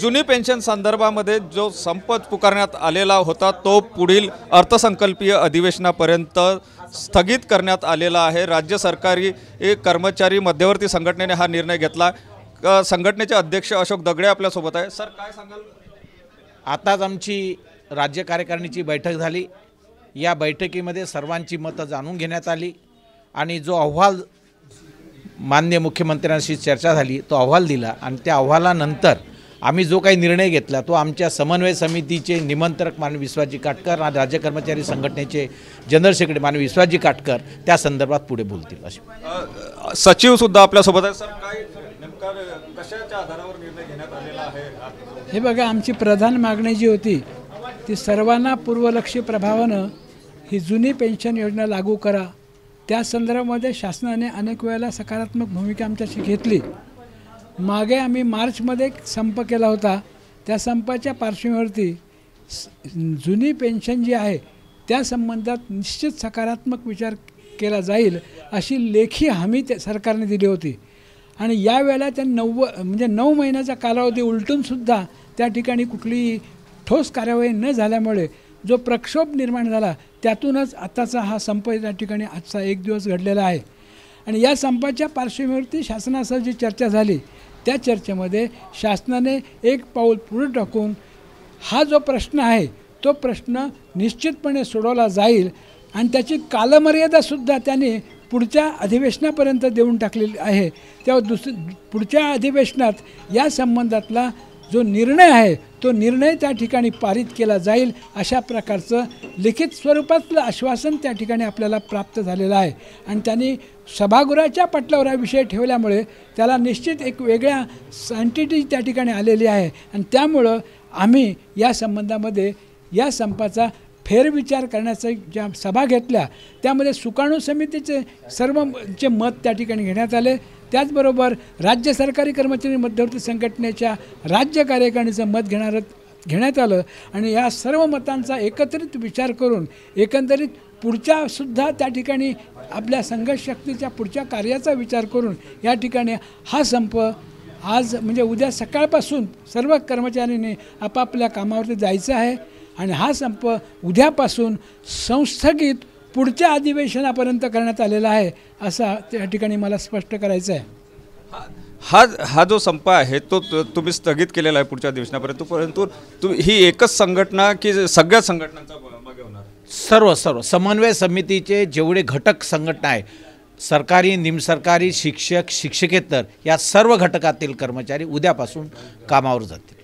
जुनी पेन्शन संदर्भामध्ये जो संप पुकारण्यात आलेला होता तो पुढील अर्थसंकल्पीय अधिवेशनापर्यंत स्थगित करण्यात आलेला आहे। राज्य सरकारी कर्मचारी मध्यवर्ती संघटनेने हा निर्णय घेतला। संघटनेचे अध्यक्ष अशोक दगडे आपल्यासोबत आहे। सर काय सांगाल? आताच आमची राज्य कार्यकारिणीची बैठक झाली। या बैठकीमध्ये सर्वांची मतं जाणून घेण्यात आली आणि जो अहवाल माननीय मुख्यमंत्र्यांशी चर्चा झाली तो अहवाल दिला आणि त्या अहवालानंतर आम्ही जो काही निर्णय घेतला तो आमच्या समन्वय समितीचे निमंत्रक माननीय विश्वासजी काटकर आणि राज्य कर्मचारी संघटनेचे जनरल सेक्रेटरी माननीय विश्वासजी काटकर त्या संदर्भात पुढे बोलतील। असे सचिव सुद्धा आपल्यासोबत आहे। सर काय नेमका कशाच्या आधारावर निर्णय घेण्यात आलेला आहे? हे बघा, आमची प्रधान मागणी जी होती ती सर्वांना पूर्वलक्षी प्रभावानं ही जुनी पेन्शन योजना लागू करा, त्या संदर्भामध्ये शासनाने अनेक वेळेला सकारात्मक भूमिका आमच्याशी घेतली। मागे आम्ही मार्चमध्ये संप केला होता। त्या संपाच्या पार्श्वभूमीवरती जुनी पेन्शन जी आहे त्या संबंधात निश्चित सकारात्मक विचार केला जाईल अशी लेखी हमी सरकारने दिली होती आणि यावेळेला त्या 9 महिन्याचा कालावधी उलटूनसुद्धा त्या ठिकाणी कुठलीही ठोस कार्यवाही न झाल्यामुळे जो प्रक्षोभ निर्माण झाला त्यातूनच आताचा हा संप या ठिकाणी आजचा एक दिवस घडलेला आहे। आणि या संपाच्या पार्श्वभूमीवरती शासनासह जी चर्चा झाली त्या चर्चेमध्ये शासनाने एक पाऊल पुढे टाकून हा जो प्रश्न आहे तो प्रश्न निश्चितपणे सोडवला जाईल आणि त्याची कालमर्यादासुद्धा त्याने पुढच्या अधिवेशनापर्यंत देऊन टाकलेली आहे। तेव्हा पुढच्या अधिवेशनात या संबंधातला जो निर्णय आहे तो निर्णय त्या ठिकाणी पारित केला जाईल अशा प्रकारचं लिखित स्वरूपातलं आश्वासन त्या ठिकाणी आपल्याला प्राप्त झालेलं आहे आणि त्यांनी सभागृहाच्या पटलावर हा विषय ठेवल्यामुळे त्याला निश्चित एक वेगळ्या सँटिटी त्या ठिकाणी आलेली आहे आणि त्यामुळं आम्ही या संबंधामध्ये या संपाचा फेरविचार करण्याचा ज्या सभा घेतल्या त्यामध्ये सुकाणू समितीचे सर्वचे मत त्या ठिकाणी घेण्यात आले। त्याचबरोबर राज्य सरकारी कर्मचारी मध्यवर्ती संघटनेच्या राज्य कार्यकारिणीचं मत घेण्यात आलं आणि या सर्व मतांचा एकत्रित विचार करून एकंदरीत पुढच्यासुद्धा त्या ठिकाणी आपल्या संघर्ष शक्तीच्या पुढच्या कार्याचा विचार करून या ठिकाणी हा संप आज म्हणजे उद्या सकाळपासून सर्व कर्मचाऱ्यांनी आपापल्या कामावरती जायचं आहे आणि हा संप उद्यापासून संस्थगित पुढच्या अधिवेशनापर्यंत करण्यात आलेला आहे असं त्या ठिकाणी मला स्पष्ट करायचं आहे। हा जो संप आहे तो तुम्ही स्थगित केलेला आहे पुढच्या अधिवेशनापर्यंत, परंतु ही एकच संघटना की सगळ्या संघटनांचा मागे होणार? सर्व समन्वय समितीचे जेवढे घटक संघटना आहे सरकारी निमसरकारी शिक्षक शिक्षकेतर या सर्व घटकातील कर्मचारी उद्यापासून कामावर जातील।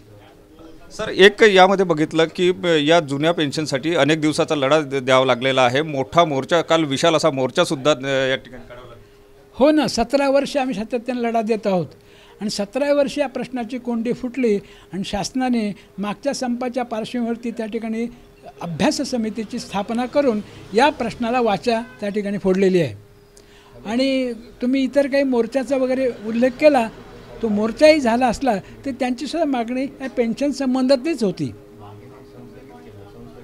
सर एक यामध्ये बघितलं की या जुन्या पेन्शनसाठी अनेक दिवसाचा लढा द्यावा लागलेला आहे। मोठा मोर्चा, काल विशाल असा मोर्चासुद्धा या ठिकाणी काढवला। हो ना, 17 वर्ष आम्ही सातत्याने लढा देत आहोत आणि 17 वर्ष या प्रश्नाची कोंडी फुटली आणि शासनाने मागच्या संपाच्या पार्श्वभूमीवरती त्या ठिकाणी अभ्यास समितीची स्थापना करून या प्रश्नाला वाचा त्या ठिकाणी फोडलेली आहे। आणि तुम्ही इतर काही मोर्चाचा वगैरे उल्लेख केला, तो मोर्चाही झाला असला तर त्यांचीसुद्धा मागणी या पेन्शन संबंधातलीच होती।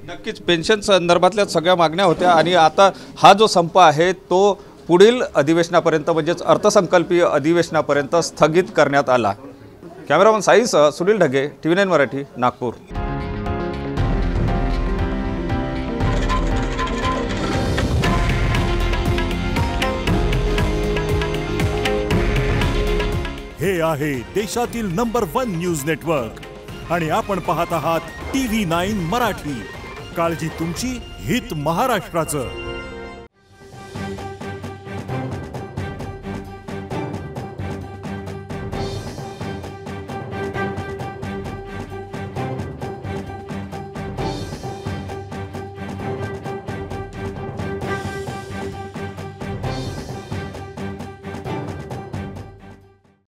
नक्कीच पेन्शन संदर्भातल्या सगळ्या मागण्या होत्या आणि आता हा जो संप आहे तो पुढील अधिवेशनापर्यंत म्हणजेच अर्थसंकल्पीय अधिवेशनापर्यंत स्थगित करण्यात आला। कॅमेरामन साईसह सुनील ढगे, TV9 मराठी, नागपूर। हे आहे देशातील नंबर 1 न्यूज नेटवर्क आणि आपण पाहत आहात TV9 मराठी। काळजी तुमची, हित महाराष्ट्राचं।